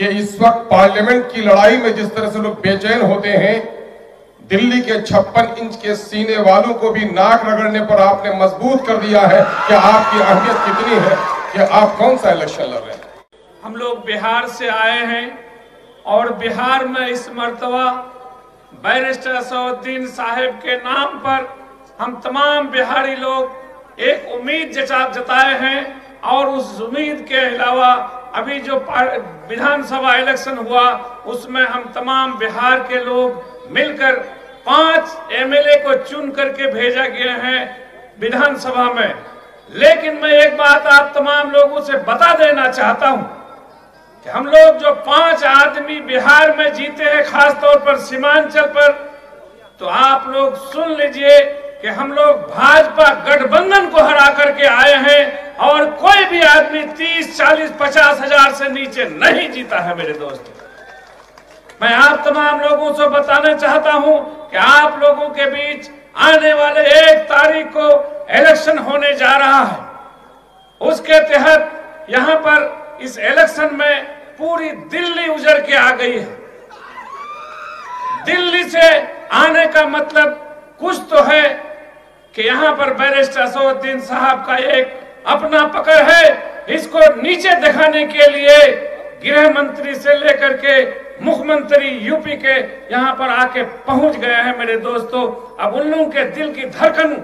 کہ اس وقت پارلیمنٹ کی لڑائی میں جس طرح سے لوگ بے چین ہوتے ہیں، دلی کے 56 انچ کے سینے والوں کو بھی ناک رگڑنے پر آپ نے مضبوط کر دیا ہے کہ آپ کی اہمیت کتنی ہے کہ آپ کون سا الیکشن لڑ رہے ہیں۔ ہم لوگ بہار سے آئے ہیں اور بہار میں اس مرتبہ بیرسٹر اسد الدین صاحب کے نام پر ہم تمام بہاری لوگ ایک امید جتائے ہیں، اور اس امید کے علاوہ ابھی جو ویدھان سبھا الیکشن ہوا اس میں ہم تمام بہار کے لوگ مل کر 5 MLA کو چن کر کے بھیجا گیا ہے ویدھان سبھا میں۔ لیکن میں ایک بات آپ تمام لوگوں سے بتا دینا چاہتا ہوں کہ ہم لوگ جو 5 آدمی بہار میں جیتے ہیں، خاص طور پر سیمانچل پر، تو آپ لوگ سن لیجئے کہ ہم لوگ بھاجپا گٹھ بندھن کو ہرا کر کے آئے ہیں، اور کوئی بھی آدمی 30, 40, 50 ہزار سے نیچے نہیں جیتا ہے میرے دوستو۔ میں آپ تمام لوگوں سے بتانا چاہتا ہوں کہ آپ لوگوں کے بیچ آنے والے 1 تاریخ کو الیکشن ہونے جا رہا ہے۔ اس کے تحت یہاں پر اس الیکشن میں پوری دلی اجڑ کے آ گئی ہے۔ دلی سے آنے کا مطلب کچھ تو ہے کہ یہاں پر بیرسٹر اسد الدین صاحب کا ایک اپنا پکڑ ہے۔ اس کو نیچے دکھانے کے لیے گرہ منتری سے لے کر کے مکھ منتری یوپی کے یہاں پر آ کے پہنچ گئے ہیں میرے دوستو۔ اب ان لوگوں کے دل کی دھڑکن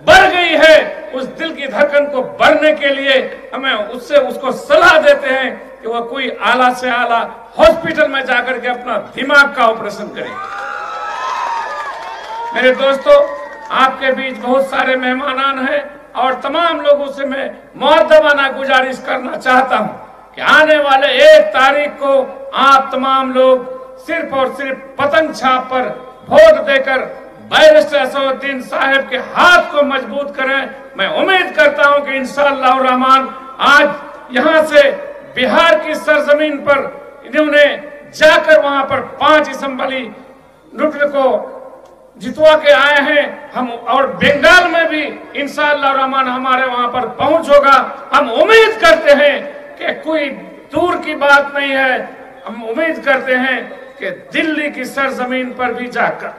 بڑھ گئی ہے۔ اس دل کی دھڑکن کو بڑھنے کے لیے ہمیں اس کو صلاح دیتے ہیں کہ وہ کوئی اعلیٰ سے اعلیٰ ہاسپٹل میں جا کر کے اپنا دماغ کا آپریشن کرے۔ میرے دوستو، آپ کے بیچ بہت سارے مہمانان ہیں، اور تمام لوگوں سے میں مؤدبانہ گزارش کرنا چاہتا ہوں کہ آنے والے 1 تاریخ کو آپ تمام لوگ صرف اور صرف پتنگ چھاپ پر ووٹ دے کر بیرسٹر اسد الدین صاحب کے ہاتھ کو مضبوط کریں۔ میں امید کرتا ہوں کہ انشاءاللہ الرحمن آج یہاں سے بہار کی سرزمین پر انہوں نے جا کر وہاں پر 5 اسمبلی نکل کو جتوا کے آئے ہیں ہم، اور بنگال میں بھی انشاءاللہ الرحمن ہمارے وہاں پر پہنچ ہوگا۔ ہم امید کرتے ہیں کہ کوئی دور کی بات نہیں ہے، ہم امید کرتے ہیں کہ دلی کی سرزمین پر بھی جا کر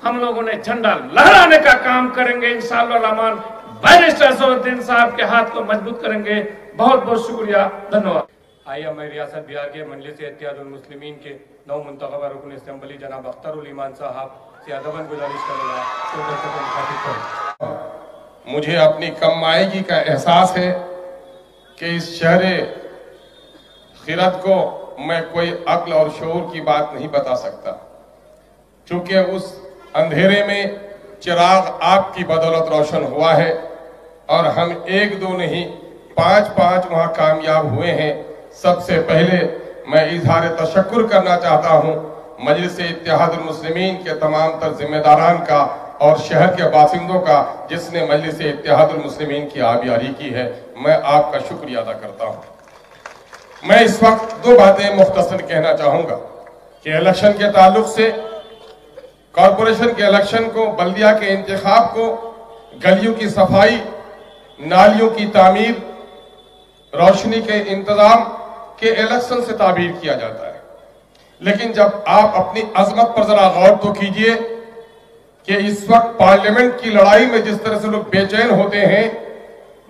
ہم لوگوں نے جھنڈا لہرانے کا کام کریں گے انشاءاللہ الرحمن، بیرسٹر اسد الدین صاحب کے ہاتھ کو مضبوط کریں گے۔ بہت بہت شکریہ، دھنیواد۔ آئیے میں ریاست بہار کے مجلس اتحاد المسلمین کے نو منتخبہ رکن اسمبلی جناب اختر الایمان صاحب سے ادباً گزارش کروں گا۔ مجھے اپنی کم مائگی کا احساس ہے کہ اس شہر خرد کو میں کوئی عقل اور شعور کی بات نہیں بتا سکتا، چونکہ اس اندھیرے میں چراغ آپ کی بدولت روشن ہوا ہے، اور ہم 1-2 نہیں 5 وہاں کامیاب ہوئے ہیں۔ سب سے پہلے میں اظہار تشکر کرنا چاہتا ہوں مجلس اتحاد المسلمین کے تمام تر ذمہ داران کا اور شہر کے باشندوں کا، جس نے مجلس اتحاد المسلمین کی آبیاری کی ہے۔ میں آپ کا شکریہ ادا کرتا ہوں۔ میں اس وقت 2 باتیں مختصر کہنا چاہوں گا کہ الیکشن کے تعلق سے، کارپوریشن کے الیکشن کو، بلدیہ کے انتخاب کو، گلیوں کی صفائی، نالیوں کی تعمیر، روشنی کے انتظام کے الیکشن سے تعبیر کیا جاتا ہے، لیکن جب آپ اپنی عظمت پر ذرا غور تو کیجئے کہ اس وقت پارلیمنٹ کی لڑائی میں جس طرح سے لوگ بے چین ہوتے ہیں،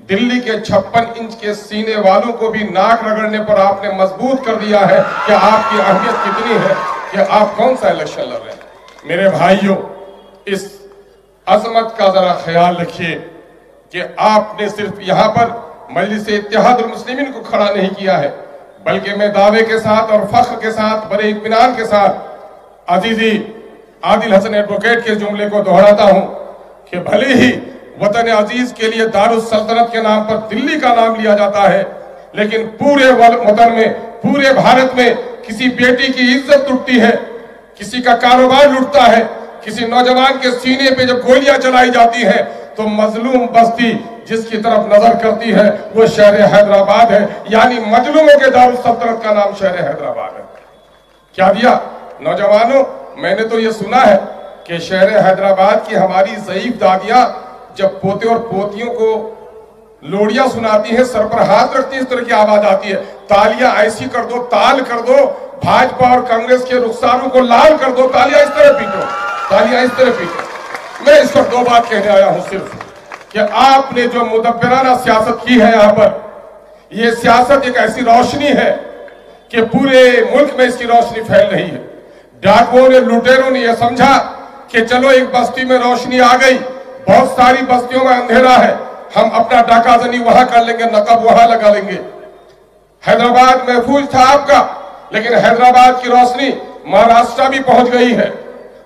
دلی کے 56 انچ کے سینے والوں کو بھی ناک رگڑنے پر آپ نے مضبوط کر دیا ہے کہ آپ کی اہمیت کتنی ہے کہ آپ کون سا الیکشن لڑ رہے ہیں۔ میرے بھائیوں، اس عظمت کا ذرا خیال رکھیے کہ آپ نے صرف یہاں پر مجلس اتحاد المسلمین کو کھڑا نہیں کیا ہے، بلکہ میں دعوے کے ساتھ اور فخر کے ساتھ، بڑے اطمینان کے ساتھ عزیزی عادل حسن ایڈوکیٹ کے جملے کو دہراتا ہوں کہ بھلے ہی وطن عزیز کے لیے دارالسلطنت کے نام پر دلی کا نام لیا جاتا ہے، لیکن پورے وطن میں، پورے بھارت میں کسی بیٹی کی عزت ٹوٹتی ہے، کسی کا کاروبار لٹتا ہے، کسی نوجوان کے سینے پہ جب گولیاں چلائی جاتی ہیں تو مظلوم بستی جس کی طرف نظر کرتی ہے وہ شہر حیدرآباد ہے، یعنی مظلوموں کے دارالسلطنت کا نام شہر حیدرآباد ہے۔ کیا دیا نوجوانوں؟ میں نے تو یہ سنا ہے کہ شہر حیدرآباد کی ہماری ضعیف دادیاں جب پوتے اور پوتیوں کو لوڑیاں سناتی ہیں، سر پر ہاتھ رکھتی ہیں، اس طرح کی آواز آتی ہے، تالیاں ایسی کر دو، تال کر دو भाजपा और कांग्रेस के रुखसारों को लाल कर दो, तालियां इस तरह पीटो, तालियां इस तरह पीटो। मैं इस वक्त 2 बात कहने आया हूं सिर्फ कि आपने जो मुदब्बिराना सियासत की है यहां पर, यह सियासत एक ऐसी रोशनी है कि पूरे मुल्क में इसकी रोशनी फैल रही है। डाकुओं ने, लुटेरों ने यह समझा कि चलो एक बस्ती में रोशनी आ गई, बहुत सारी बस्तियों में अंधेरा है, हम अपना डाकाजनी वहां कर लेंगे, नकब वहां लगा लेंगे। हैदराबाद महफूज था आपका, लेकिन हैदराबाद की रोशनी महाराष्ट्र भी पहुंच गई है।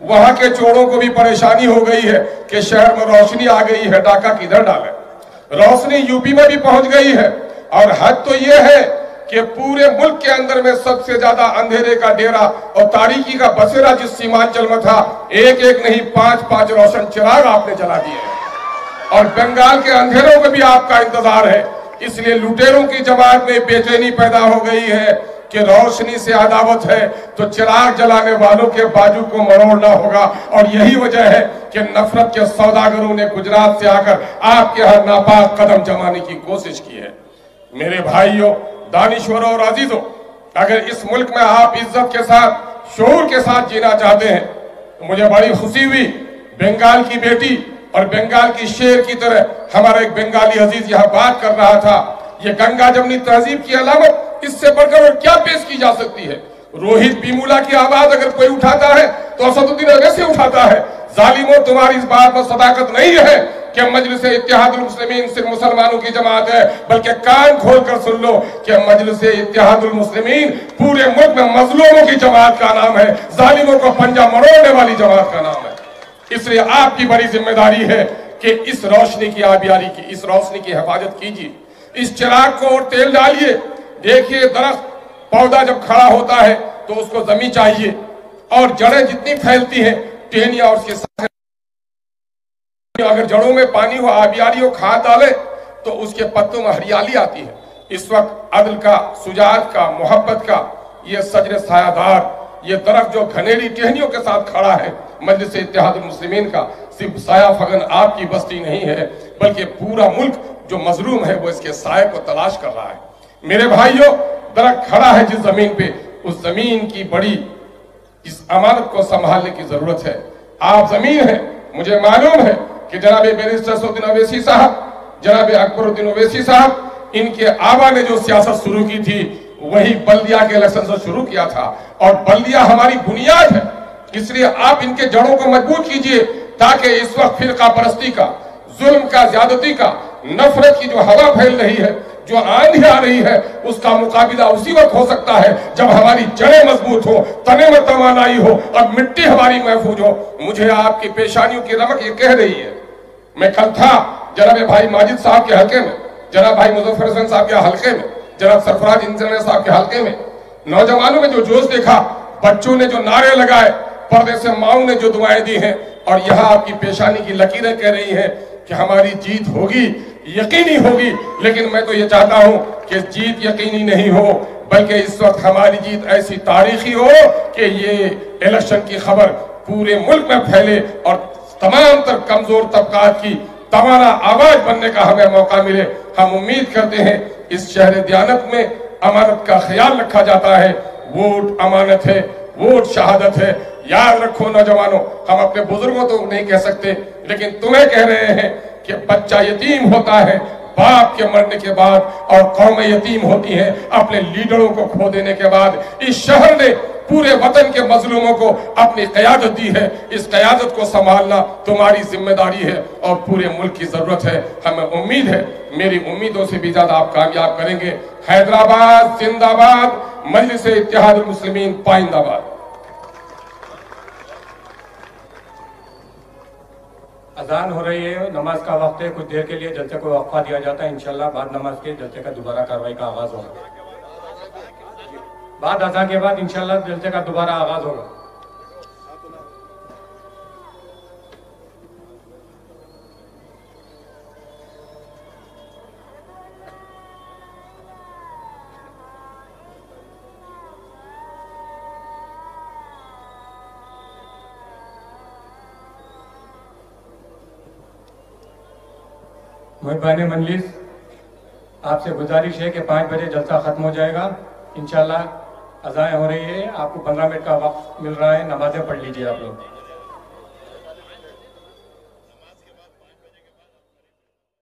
वहां के चोरों को भी परेशानी हो गई है कि शहर में रोशनी आ गई है, डाका किधर डाले। रोशनी यूपी में भी पहुंच गई है। और हद तो यह है कि पूरे मुल्क के अंदर में सबसे ज्यादा अंधेरे का डेरा और तारीकी का बसेरा जिस सीमांचल में था, एक एक नहीं 5-5 रोशन चिराग आपने जला दिए हैं। और बंगाल के अंधेरों में भी आपका इंतजार है। इसलिए लुटेरों की जमात में बेचैनी पैदा हो गई है कि रोशनी से अदावत है तो चिराग जलाने वालों के बाजू को मरोड़ना होगा। और यही वजह है कि नफरत के सौदागरों ने गुजरात से आकर आपके यहां नापाक कदम जमाने की कोशिश की है। मेरे भाइयों, दानिश्वरों और अजीजों, अगर इस मुल्क में आप इज्जत के साथ, शऊर के साथ जीना चाहते हैं तो मुझे बड़ी खुशी हुई, बंगाल की बेटी और बंगाल की शेर की तरह हमारा एक बंगाली अजीज यहाँ बात कर रहा था। ये गंगा जमनी तहजीब की अलामत इससे बढ़कर और क्या पेश की जा सकती है। रोहित बीमूला की आवाज अगर कोई उठाता है तो असदुद्दीन अवैसी उठाता है। जालिमों, तुम्हारी इस बात में सदाकत नहीं है कि मजलिस इत्तेहादुल मुस्लिमीन सिर्फ मुसलमानों की जमात है, बल्कि कान खोलकर सुन लो कि मजलिस इत्तेहादुल मुस्लिमीन पूरे मुल्क में मजलूमों की जमात का नाम है, जालिमों को पंजा मरोड़ने वाली जमात का नाम है। इसलिए आपकी बड़ी जिम्मेदारी है कि इस रोशनी की आबियारी की, इस रोशनी की हिफाजत कीजिए। इस चिराग को और तेल डालिए। देखिए, दरख्त, पौधा जब खड़ा होता है तो उसको जमीन चाहिए और जड़ें जितनी फैलती हैं, टहनियां और उसके साथ अगर जड़ों में पानी हो, आबियारी हो, खाद डाले तो उसके पत्तों में हरियाली आती है। इस वक्त अदल का, सुजात का, मोहब्बत का ये सजर सायादार, ये दरख्त जो घनेरी टहनियों के साथ खड़ा है, मजलिस इत्तेहादुल मुस्लिमीन का सिर्फ साया फगन आपकी बस्ती नहीं है, बल्कि पूरा मुल्क जो मजलूम है वो इसके साये को तलाश कर रहा है। मेरे भाइयों, दरख्त खड़ा है जिस जमीन पे, उस जमीन की बड़ी इस अमानत को संभालने की जरूरत है। आप जमीन है। मुझे मालूम है कि जनाब बैरिस्टर असदुद्दीन ओवैसी साहब, जनाब अकबरुद्दीन ओवैसी साहब, इनके आबा ने जो सियासत शुरू की थी वही बल्दिया के इलेक्शन से शुरू किया था। और बल्दिया हमारी बुनियाद है। इसलिए आप इनके जड़ों को मजबूत कीजिए ताकि इस वक्त फिरका परस्ती का, जुल्म का, ज्यादती का, नफरत की जो हवा फैल रही है, जो आंधी आ रही है, उसका मुकाबला उसी वक्त हो सकता है जब हमारी जड़ें मजबूत हो, तने में तवानाई हो और मिट्टी हमारी महफूज हो। मुझे आपकी पेशानियों की रमक ये कह रही है। मैं कल था जनाब भाई माजिद साहब के हल्के में, जनाब भाई मुजफ्फर हसन साहब के हल्के में, जनाब सरफराज इंजीनियर साहब के हल्के में। नौजवानों में जो जोश देखा, बच्चों ने जो नारे लगाए, पर्दे से माओ ने जो दुआएं दी हैं, और यहाँ आपकी पेशानी की लकीरें कह रही हैं कि हमारी जीत होगी, यकीनी होगी। लेकिन मैं तो ये चाहता हूं कि जीत यकीनी नहीं हो, बल्कि इस वक्त हमारी जीत ऐसी तारीखी हो कि ये इलेक्शन की खबर पूरे मुल्क में फैले और तमाम तर कमजोर तबकात की तवाना आवाज बनने का हमें मौका मिले। हम उम्मीद करते हैं इस शहर दियानत में अमानत का ख्याल रखा जाता है। वोट अमानत है, वोट शहादत है। याद रखो नौजवानों, हम अपने बुजुर्गों तो नहीं कह सकते, लेकिन तुम्हें कह रहे हैं कि बच्चा यतीम होता है बाप के मरने के बाद, और कौमें यतीम होती हैं अपने लीडरों को खो देने के बाद। इस शहर ने पूरे वतन के मजलूमों को अपनी क़यादत दी है। इस क़यादत को संभालना तुम्हारी जिम्मेदारी है और पूरे मुल्क की जरूरत है। हमें उम्मीद है, मेरी उम्मीदों से भी ज्यादा आप कामयाब करेंगे। हैदराबाद जिंदाबाद, मजलिस इत्तेहादुल मुस्लिमीन पाइंदाबाद। अजान हो रही है, नमाज का वक्त है। कुछ देर के लिए जलसे को वक्फा दिया जाता है। इंशाल्लाह बाद नमाज के जलसे का दोबारा कार्रवाई का आगाज होगा। बाद अज़ान के बाद इंशाल्लाह जलसे का दोबारा आगाज होगा। मुहिबान मजलिस, आपसे गुजारिश है कि 5 बजे जलसा खत्म हो जाएगा। इंशाल्लाह अज़ाएं हो रही है, आपको 15 मिनट का वक्त मिल रहा है, नमाजें पढ़ लीजिए आप लोग।